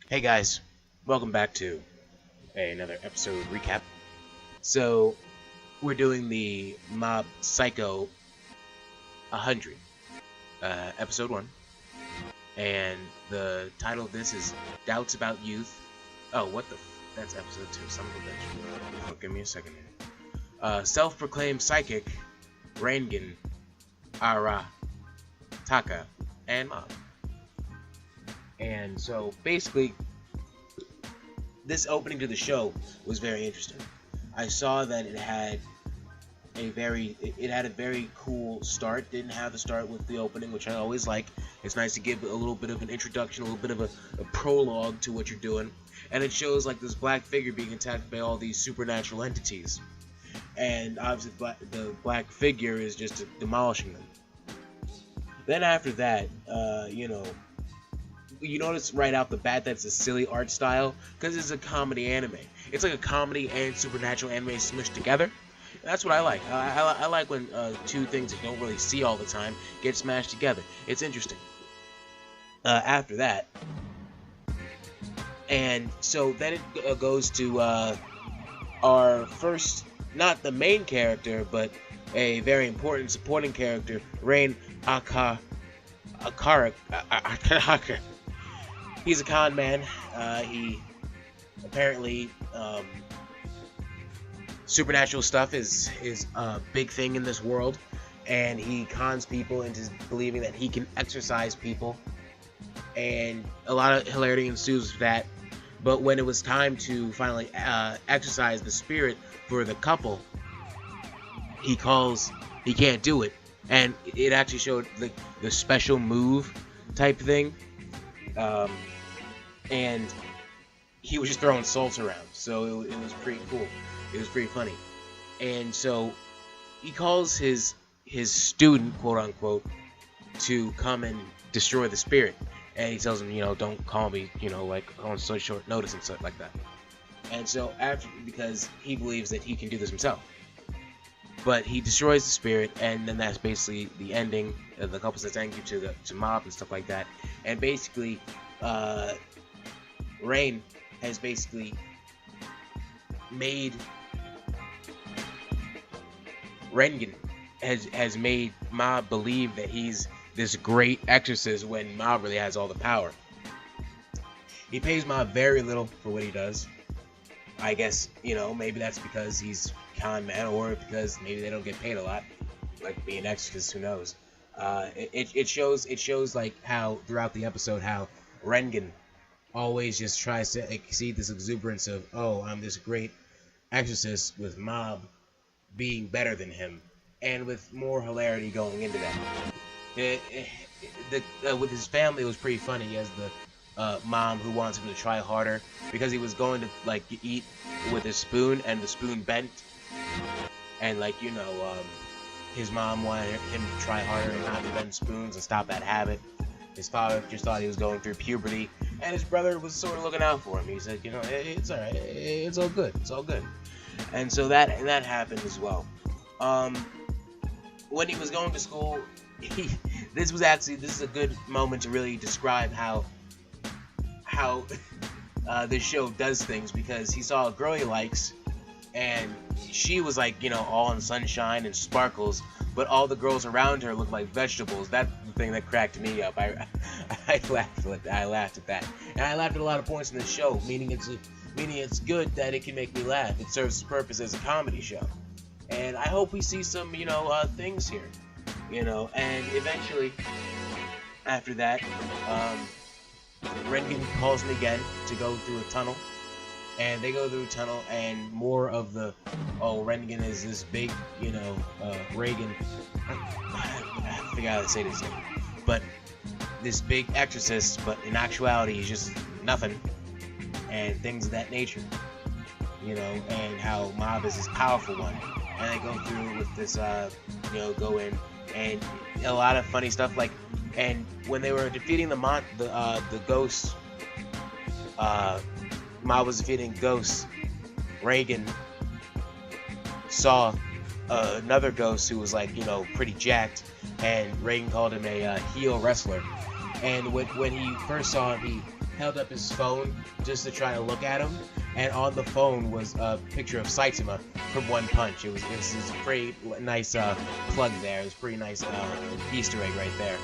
Hey guys, welcome back to another episode recap. So, we're doing the Mob Psycho 100, episode 1, and the title of this is Doubts About Youth. Oh, that's episode 2, son of a bitch. Oh, give me a second here. Self-proclaimed psychic, Reigen Arataka And Mob. And so, basically, this opening to the show was very interesting. I saw that it had a very cool start. Didn't have to start with the opening, which I always like. It's nice to give a little bit of an introduction, a little bit of a prologue to what you're doing. And it shows like this black figure being attacked by all these supernatural entities. And obviously the black figure is just demolishing them. Then after that, you notice right out the bat that's a silly art style because it's a comedy anime. It's like a comedy and supernatural anime smushed together. And that's what I like. I like when two things that you don't really see all the time get smashed together. It's interesting. After that, and so then it goes to our first, not the main character, but a very important supporting character, Reigen Arataka. He's a con man. He apparently supernatural stuff is a big thing in this world, and he cons people into believing that he can exorcise people, and a lot of hilarity ensues with that. But when it was time to finally exorcise the spirit for the couple, he can't do it, and it actually showed the special move type thing. And he was just throwing salts around, so it was pretty cool. It was pretty funny. And so he calls his student, quote unquote, to come and destroy the spirit. And he tells him, don't call me, like on such short notice and stuff like that. And so because he believes that he can do this himself. But he destroys the spirit, and then that's basically the ending. The couple says thank you to Mob and stuff like that. And basically, Reigen has basically made Mob believe that he's this great exorcist when Mob really has all the power. He pays Mob very little for what he does. I guess, maybe that's because he's con man, or because maybe they don't get paid a lot, like being exorcists, who knows. It shows like how throughout the episode how Reigen always just tries to exceed this exuberance of, oh, I'm this great exorcist, with Mob being better than him, and with more hilarity going into that. With his family, it was pretty funny. He has the mom who wants him to try harder because he was going to eat with a spoon, and the spoon bent, and his mom wanted him to try harder and not to bend spoons and stop that habit. His father just thought he was going through puberty, and his brother was sort of looking out for him. He said, it's all right, it's all good, And so that happened as well. When he was going to school, this is a good moment to really describe how this show does things, because he saw a girl he likes, and she was all in sunshine and sparkles, but all the girls around her looked like vegetables. That's the thing that cracked me up. I laughed at that, and I laughed at a lot of points in the show. Meaning it's good that it can make me laugh. It serves its purpose as a comedy show, and I hope we see some things here, And eventually, after that, Reigen calls him again to go through a tunnel. And they go through a tunnel, and more of Reigen is this big, Reigen, I forgot how to say this name, but this big exorcist, but in actuality he's just nothing, and things of that nature, and how Mob is this powerful one. And they go through with this, go in, and a lot of funny stuff, and when they were defeating the ghosts, Mob was defeating ghosts, Reigen saw another ghost who was pretty jacked, and Reigen called him a heel wrestler. And when he first saw him, held up his phone just to try to look at him, and on the phone was a picture of Saitama from One Punch. It was a pretty nice plug there. It was a pretty nice Easter egg right there.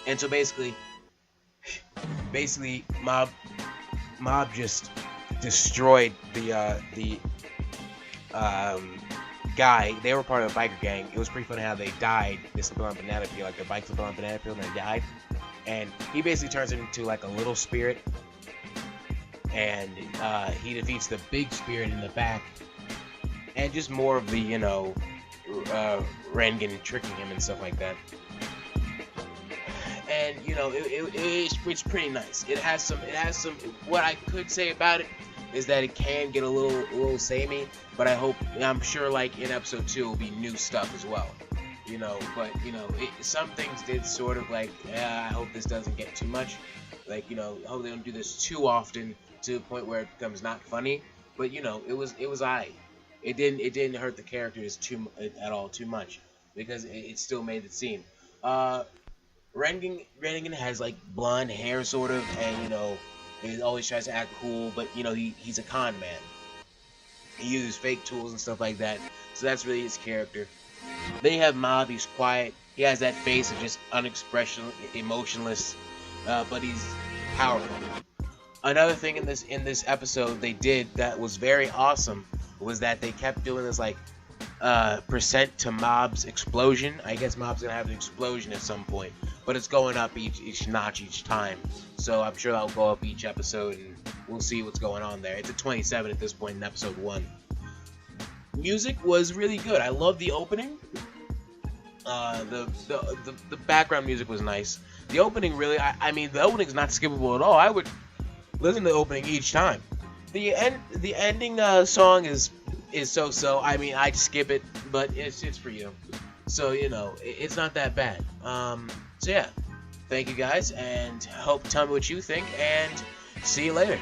And so basically Mob just destroyed the guy. They were part of a biker gang. It was pretty funny how they died. They slipped on a banana peel, like their bike slipped on a banana peel, and they died. And he basically turns into like a little spirit, and he defeats the big spirit in the back, and just more of the, you know, Reigen tricking him and stuff like that. And you know, it's pretty nice. It has some. What I could say about it is that it can get a little samey, but I'm sure like in episode 2 will be new stuff as well. You know, but you know, some things did sort of like, I hope this doesn't get too much. Like, you know, I hope they don't do this too often to the point where it becomes not funny. But you know, it was alright. It didn't hurt the characters too much, because it still made the scene. Reigen has like blonde hair sort of, and you know, he always tries to act cool, but you know, he's a con man. He uses fake tools and stuff like that, so that's really his character. Then you have Mob. He's quiet. He has that face of just unexpressional, emotionless, but he's powerful. Another thing in this episode they did that was very awesome was that they kept doing this like percent to Mob's explosion. I guess Mob's gonna have an explosion at some point, but it's going up each notch each time. So I'm sure that'll go up each episode, and we'll see what's going on there. It's a 27 at this point in episode 1. Music was really good. I love the opening. The background music was nice. The opening really, I mean, the opening's not skippable at all. I would listen to the opening each time. The ending song is so. I mean, I'd skip it, but it's for you. So you know, it's not that bad. So yeah, thank you guys, and tell me what you think, and see you later.